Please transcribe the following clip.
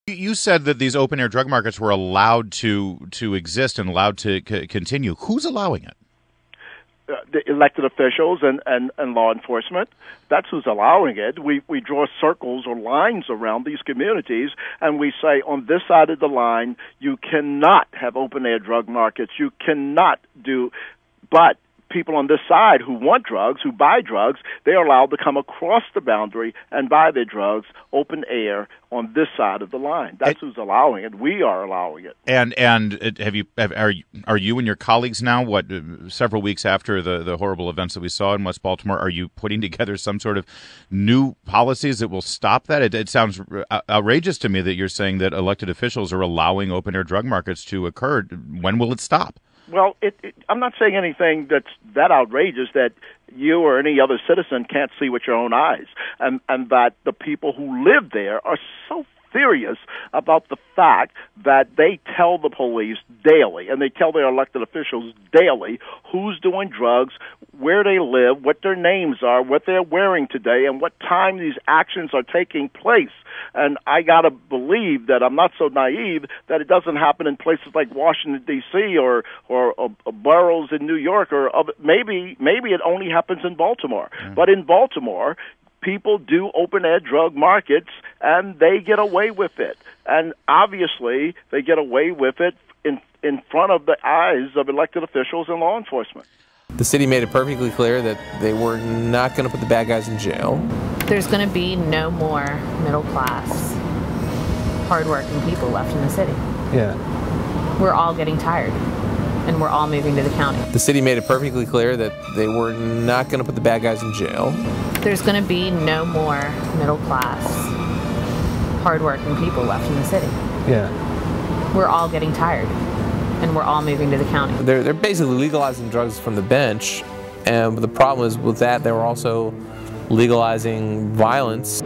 You said that these open-air drug markets were allowed to exist and allowed to continue. Who's allowing it? The elected officials and law enforcement. That's who's allowing it. We draw circles or lines around these communities, and we say on this side of the line, you cannot have open-air drug markets. You cannot do, but people on this side who want drugs, who buy drugs, they're allowed to come across the boundary and buy their drugs open air on this side of the line. That's who's allowing it. We are allowing it. And are you and your colleagues now, several weeks after the horrible events that we saw in West Baltimore, are you putting together some sort of new policies that will stop that? It sounds outrageous to me that you're saying that elected officials are allowing open air drug markets to occur. When will it stop? Well, I'm not saying anything that's that outrageous that you or any other citizen can't see with your own eyes, and that the people who live there are so serious about the fact that they tell the police daily, and they tell their elected officials daily, who's doing drugs, where they live, what their names are, what they're wearing today, and what time these actions are taking place. And I got to believe that I'm not so naive that it doesn't happen in places like Washington, D.C. or boroughs in New York, or maybe it only happens in Baltimore. Mm. But in Baltimore, people do open-air drug markets, and they get away with it. And obviously, they get away with it in front of the eyes of elected officials and law enforcement. The city made it perfectly clear that they were not going to put the bad guys in jail. There's going to be no more middle-class, hardworking people left in the city. Yeah. We're all getting tired, and we're all moving to the county. The city made it perfectly clear that they were not going to put the bad guys in jail. There's going to be no more middle-class, hardworking people left in the city. Yeah. We're all getting tired, and we're all moving to the county. They're basically legalizing drugs from the bench, and the problem is with that, they were also legalizing violence.